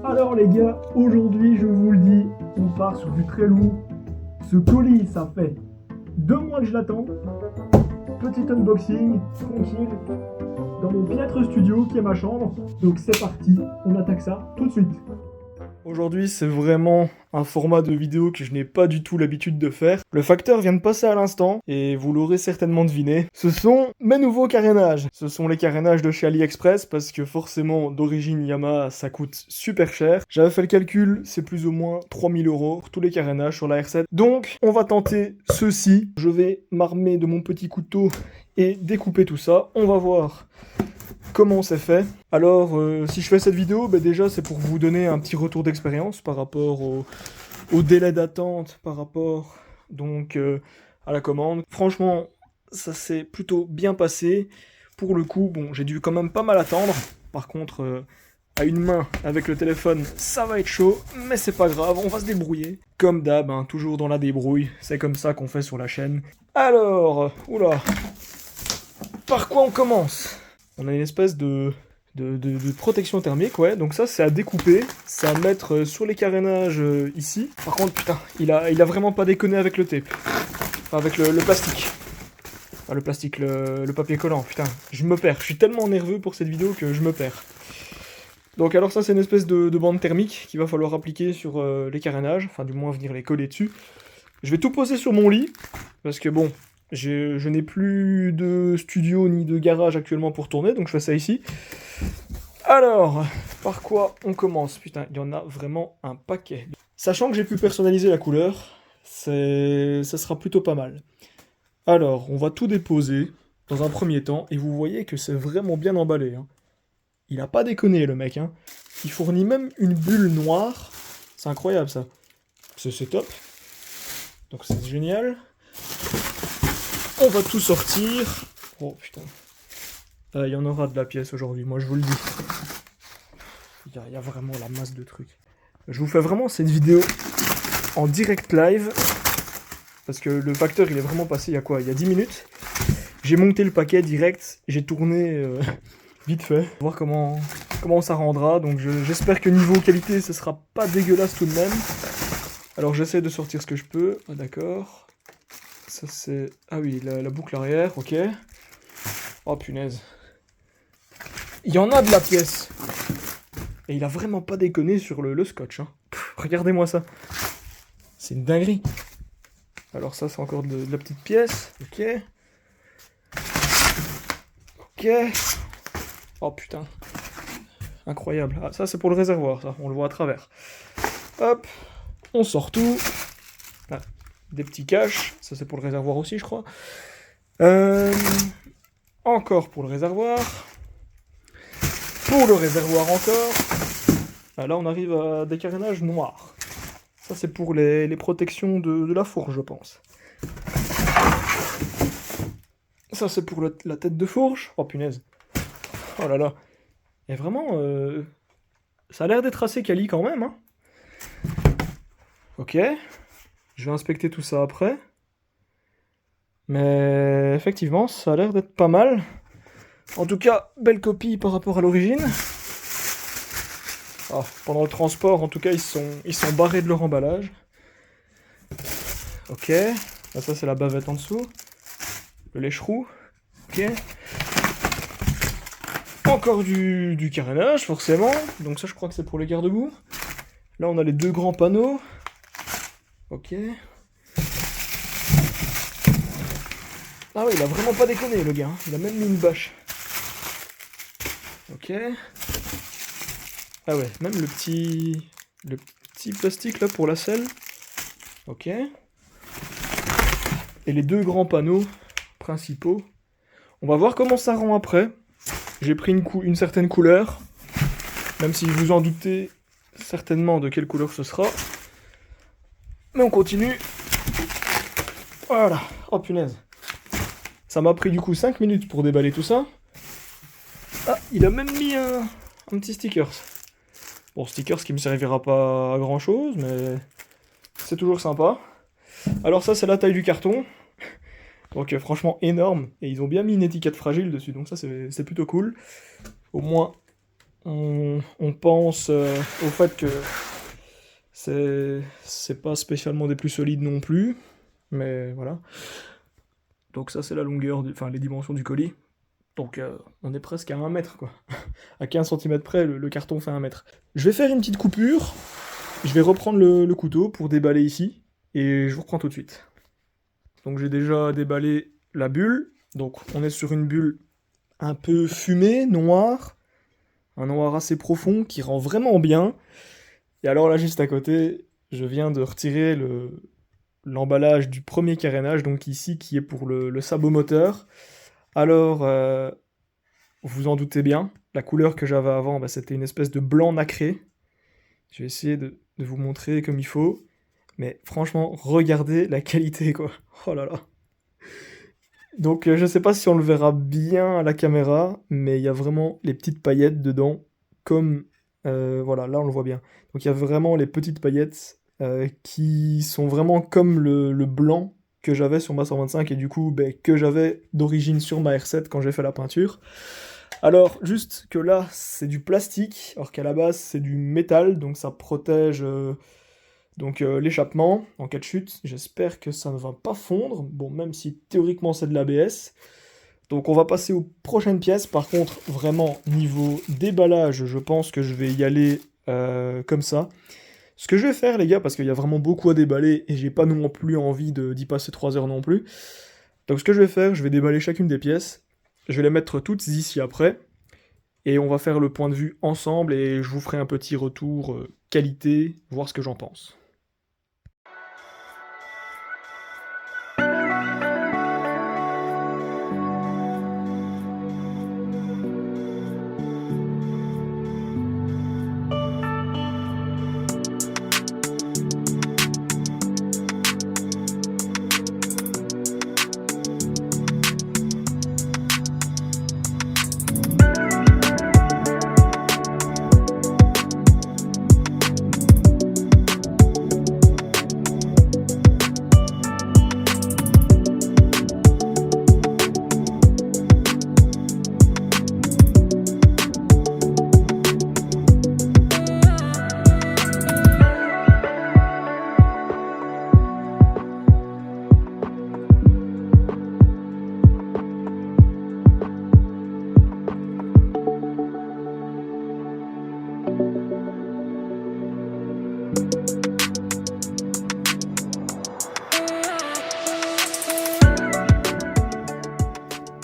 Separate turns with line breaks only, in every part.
Alors les gars, aujourd'hui je vous le dis, on part sur du très lourd. Ce colis, ça fait 2 mois que je l'attends. Petit unboxing, tranquille, dans mon piètre studio qui est ma chambre. Donc c'est parti, on attaque ça tout de suite. Aujourd'hui, c'est vraiment un format de vidéo que je n'ai pas du tout l'habitude de faire. Le facteur vient de passer à l'instant, et vous l'aurez certainement deviné. Ce sont mes nouveaux carénages. Ce sont les carénages de chez AliExpress, parce que forcément, d'origine Yamaha, ça coûte super cher. J'avais fait le calcul, c'est plus ou moins 3000 € pour tous les carénages sur la R7. Donc, on va tenter ceci. Je vais m'armer de mon petit couteau et découper tout ça. On va voir comment c'est fait. Alors, si je fais cette vidéo, déjà c'est pour vous donner un petit retour d'expérience par rapport au délai d'attente, par rapport donc à la commande. Franchement, ça s'est plutôt bien passé. Pour le coup, bon, j'ai dû quand même pas mal attendre. Par contre, à une main avec le téléphone, ça va être chaud, mais c'est pas grave, on va se débrouiller. Comme d'hab, hein, toujours dans la débrouille, c'est comme ça qu'on fait sur la chaîne. Alors, oula, par quoi on commence ? On a une espèce de protection thermique, ouais, donc ça c'est à découper, c'est à mettre sur les carénages ici. Par contre, putain, il a vraiment pas déconné avec le tape. Enfin, avec le plastique. Enfin, le plastique, le papier collant, putain, je me perds. Je suis tellement nerveux pour cette vidéo que je me perds. Donc alors ça c'est une espèce de bande thermique qu'il va falloir appliquer sur les carénages, enfin du moins venir les coller dessus. Je vais tout poser sur mon lit, parce que bon, je n'ai plus de studio ni de garage actuellement pour tourner, donc je fais ça ici. Alors, par quoi on commence ? Putain, il y en a vraiment un paquet. Sachant que j'ai pu personnaliser la couleur, ça sera plutôt pas mal. Alors, on va tout déposer dans un premier temps, et vous voyez que c'est vraiment bien emballé. Hein. Il a pas déconné le mec. Hein. Il fournit même une bulle noire. C'est incroyable ça. C'est top. Donc c'est génial. On va tout sortir. Oh putain. Il y en aura de la pièce aujourd'hui, moi je vous le dis. Il y a vraiment la masse de trucs. Je vous fais vraiment cette vidéo en direct live. Parce que le facteur il est vraiment passé il y a quoi ? Il y a 10 minutes. J'ai monté le paquet direct. J'ai tourné vite fait. Voir comment ça rendra. Donc j'espère que niveau qualité ce sera pas dégueulasse tout de même. Alors j'essaie de sortir ce que je peux. Ah, d'accord. Ça c'est... Ah oui, la boucle arrière, ok. Oh punaise. Il y en a de la pièce. Et il a vraiment pas déconné sur le scotch. Hein. Regardez-moi ça. C'est une dinguerie. Alors ça c'est encore de la petite pièce. Ok. Ok. Oh putain. Incroyable. Ah, ça c'est pour le réservoir, ça. On le voit à travers. Hop. On sort tout. Ah. Des petits caches, ça c'est pour le réservoir aussi je crois. Encore pour le réservoir. Pour le réservoir encore. Ah, là on arrive à des carénages noirs. Ça c'est pour les protections de la fourche je pense. Ça c'est pour la tête de fourche. Oh punaise. Oh là là. Et vraiment, ça a l'air d'être assez quali quand même. Hein. Ok. Je vais inspecter tout ça après. Mais effectivement, ça a l'air d'être pas mal. En tout cas, belle copie par rapport à l'origine. Ah, pendant le transport, en tout cas, ils sont barrés de leur emballage. Ok. Là, ça, c'est la bavette en dessous. Le lèche-roux. Ok. Encore du carénage, forcément. Donc ça, je crois que c'est pour les garde-boue. Là, on a les 2 grands panneaux. Ok. Ah oui, il a vraiment pas déconné le gars, hein. Il a même mis une bâche. Ok. Ah ouais, même le petit plastique là pour la selle. Ok. Et les 2 grands panneaux principaux. On va voir comment ça rend après. J'ai pris une certaine couleur. Même si vous en doutez certainement de quelle couleur ce sera. Mais on continue. Voilà. Oh punaise. Ça m'a pris du coup 5 minutes pour déballer tout ça. Ah, il a même mis un petit sticker. Bon, sticker qui me servira pas à grand chose, mais c'est toujours sympa. Alors ça, c'est la taille du carton. Donc franchement énorme. Et ils ont bien mis une étiquette fragile dessus, donc ça c'est plutôt cool. Au moins, on pense au fait que c'est pas spécialement des plus solides non plus. Mais voilà. Donc ça c'est la longueur, enfin les dimensions du colis. Donc on est presque à 1 mètre quoi. À 15 cm près, le carton fait 1 mètre. Je vais faire une petite coupure. Je vais reprendre le couteau pour déballer ici. Et je vous reprends tout de suite. Donc j'ai déjà déballé la bulle. Donc on est sur une bulle un peu fumée, noire. Un noir assez profond qui rend vraiment bien. Et alors là juste à côté, je viens de retirer l'emballage du premier carénage, donc ici qui est pour le sabot moteur. Alors, vous en doutez bien, la couleur que j'avais avant, bah, c'était une espèce de blanc nacré. Je vais essayer de vous montrer comme il faut. Mais franchement, regardez la qualité, quoi. Oh là là. Donc, je sais pas si on le verra bien à la caméra, mais il y a vraiment les petites paillettes dedans, comme... voilà, là on le voit bien. Donc, il y a vraiment les petites paillettes qui sont vraiment comme le blanc que j'avais sur ma 125 et du coup, ben, que j'avais d'origine sur ma R7 quand j'ai fait la peinture. Alors, juste que là, c'est du plastique, alors qu'à la base, c'est du métal, donc ça protège l'échappement en cas de chute. J'espère que ça ne va pas fondre, bon, même si théoriquement c'est de l'ABS. Donc on va passer aux prochaines pièces. Par contre, vraiment, niveau déballage, je pense que je vais y aller comme ça. Ce que je vais faire, les gars, parce qu'il y a vraiment beaucoup à déballer, et j'ai pas non plus envie d'y passer 3 heures non plus. Donc ce que je vais faire, je vais déballer chacune des pièces. Je vais les mettre toutes ici après. Et on va faire le point de vue ensemble et je vous ferai un petit retour qualité, voir ce que j'en pense.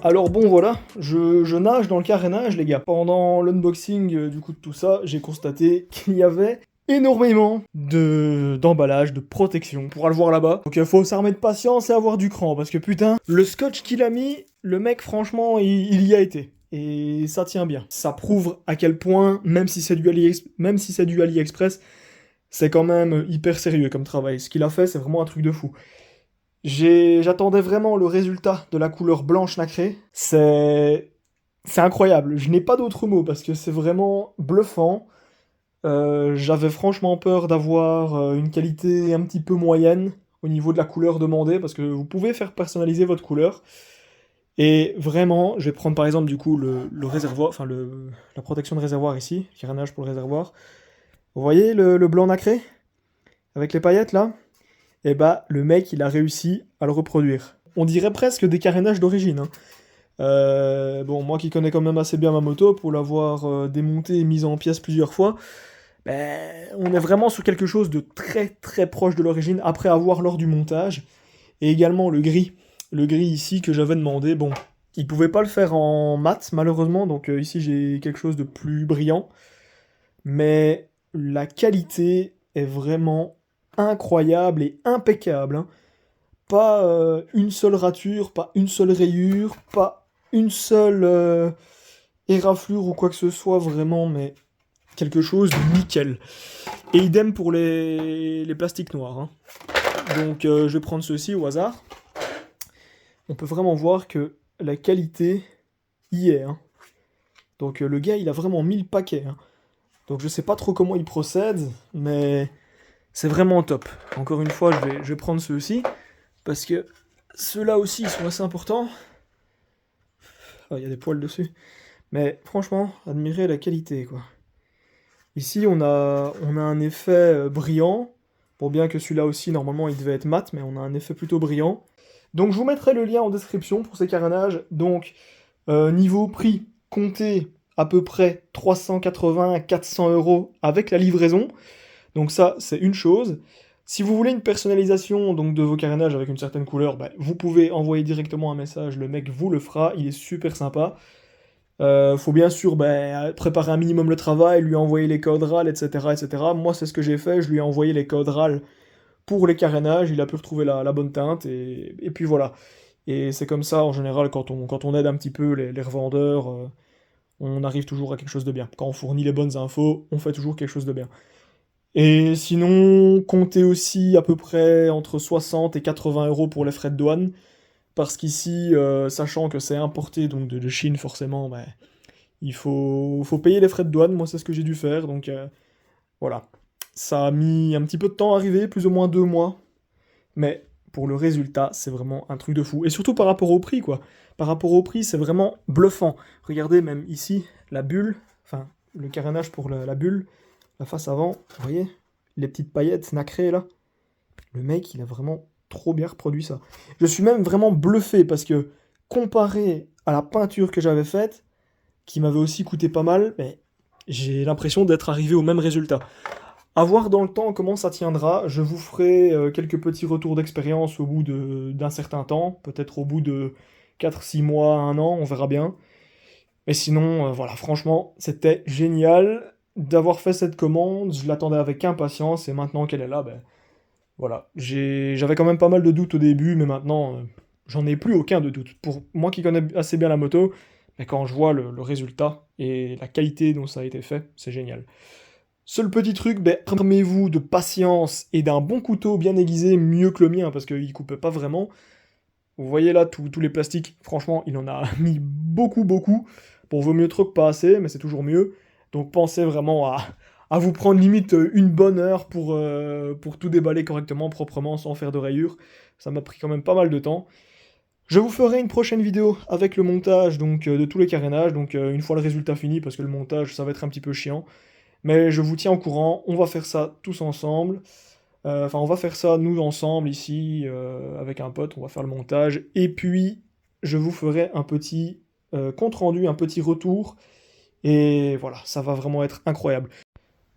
Alors bon voilà, je nage dans le carénage les gars. Pendant l'unboxing du coup de tout ça, j'ai constaté qu'il y avait énormément d'emballage, de protection. On pourra le voir là-bas. Donc il faut s'armer de patience et avoir du cran parce que putain, le scotch qu'il a mis, le mec franchement il y a été. Et ça tient bien. Ça prouve à quel point, même si c'est du AliExpress, c'est quand même hyper sérieux comme travail. Ce qu'il a fait, c'est vraiment un truc de fou. J'attendais vraiment le résultat de la couleur blanche nacrée. C'est incroyable. Je n'ai pas d'autres mots parce que c'est vraiment bluffant. J'avais franchement peur d'avoir une qualité un petit peu moyenne au niveau de la couleur demandée parce que vous pouvez faire personnaliser votre couleur. Et vraiment, je vais prendre par exemple du coup le réservoir, enfin la protection de réservoir ici, le carénage pour le réservoir. Vous voyez le blanc nacré avec les paillettes là? Et bah le mec il a réussi à le reproduire. On dirait presque des carénages d'origine, hein. Bon, moi qui connais quand même assez bien ma moto, pour l'avoir démontée et mise en pièces plusieurs fois, ben, on est vraiment sur quelque chose de très très proche de l'origine, après avoir lors du montage. Et également le gris. Le gris ici que j'avais demandé, bon, il pouvait pas le faire en mat malheureusement, donc ici j'ai quelque chose de plus brillant. Mais la qualité est vraiment incroyable et impeccable, hein. Pas une seule rature, pas une seule rayure, pas une seule éraflure ou quoi que ce soit, vraiment, mais quelque chose de nickel. Et idem pour les plastiques noirs, hein. Donc je vais prendre ceci au hasard. On peut vraiment voir que la qualité y est, hein.
Donc le gars, il a vraiment mis le paquet, hein. Donc je sais pas trop comment il procède, mais c'est vraiment top. Encore une fois, je vais prendre ceux-ci, parce que ceux-là aussi, ils sont assez importants. Ah, il y a des poils dessus. Mais franchement, admirez la qualité, quoi. Ici, on a un effet brillant. Bon, bien que celui-là aussi, normalement, il devait être mat, mais on a un effet plutôt brillant. Donc, je vous mettrai le lien en description pour ces carénages. Donc, niveau prix, comptez à peu près 380 à 400 euros avec la livraison. Donc ça, c'est une chose. Si vous voulez une personnalisation donc, de vos carénages avec une certaine couleur, bah, vous pouvez envoyer directement un message, le mec vous le fera, il est super sympa. Faut bien sûr préparer un minimum le travail, lui envoyer les codes RAL, etc., etc. Moi, c'est ce que j'ai fait, je lui ai envoyé les codes RAL pour les carénages, il a pu retrouver la bonne teinte, et puis voilà. Et c'est comme ça, en général, quand on aide un petit peu les revendeurs, on arrive toujours à quelque chose de bien. Quand on fournit les bonnes infos, on fait toujours quelque chose de bien. Et sinon, comptez aussi à peu près entre 60 et 80 euros pour les frais de douane, parce qu'ici, sachant que c'est importé donc de Chine forcément, bah, il faut payer les frais de douane, moi c'est ce que j'ai dû faire, donc voilà. Ça a mis un petit peu de temps à arriver, plus ou moins 2 mois, mais pour le résultat, c'est vraiment un truc de fou. Et surtout par rapport au prix, quoi. Par rapport au prix, c'est vraiment bluffant. Regardez même ici, la bulle, enfin le carénage pour la bulle, la face avant, vous voyez, les petites paillettes nacrées là. Le mec, il a vraiment trop bien reproduit ça. Je suis même vraiment bluffé parce que comparé à la peinture que j'avais faite, qui m'avait aussi coûté pas mal, mais j'ai l'impression d'être arrivé au même résultat. À voir dans le temps comment ça tiendra. Je vous ferai quelques petits retours d'expérience au bout d'un certain temps, peut-être au bout de 4, 6 mois, 1 an, on verra bien. Mais sinon, voilà, franchement, c'était génial d'avoir fait cette commande. Je l'attendais avec impatience et maintenant qu'elle est là, ben voilà. J'avais quand même pas mal de doutes au début, mais maintenant, j'en ai plus aucun de doute. Pour moi qui connais assez bien la moto, mais quand je vois le résultat et la qualité dont ça a été fait, c'est génial. Seul petit truc, ben, armez-vous de patience et d'un bon couteau bien aiguisé, mieux que le mien, parce qu'il coupait pas vraiment. Vous voyez là, tous les plastiques, franchement, il en a mis beaucoup, beaucoup. Bon, vaut mieux trop que pas assez, mais c'est toujours mieux. Donc pensez vraiment à vous prendre limite une bonne heure pour tout déballer correctement, proprement, sans faire de rayures. Ça m'a pris quand même pas mal de temps. Je vous ferai une prochaine vidéo avec le montage donc, de tous les carénages, donc une fois le résultat fini, parce que le montage, ça va être un petit peu chiant. Mais je vous tiens au courant, on va faire ça tous ensemble. Enfin, on va faire ça nous ensemble ici, avec un pote, on va faire le montage. Et puis, je vous ferai un petit compte-rendu, un petit retour. Et voilà, ça va vraiment être incroyable.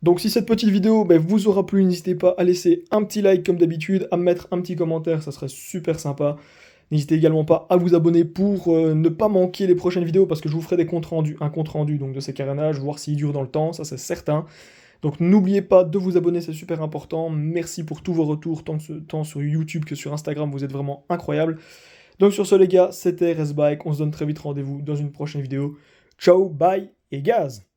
Donc si cette petite vidéo vous aura plu, n'hésitez pas à laisser un petit like comme d'habitude, à me mettre un petit commentaire, ça serait super sympa. N'hésitez également pas à vous abonner pour ne pas manquer les prochaines vidéos, parce que je vous ferai des comptes rendus, un compte rendu donc, de ces carénages, voir s'ils durent dans le temps, ça c'est certain. Donc n'oubliez pas de vous abonner, c'est super important. Merci pour tous vos retours, tant sur YouTube que sur Instagram, vous êtes vraiment incroyables. Donc sur ce les gars, c'était Resbike, on se donne très vite rendez-vous dans une prochaine vidéo. Ciao, bye et gaz!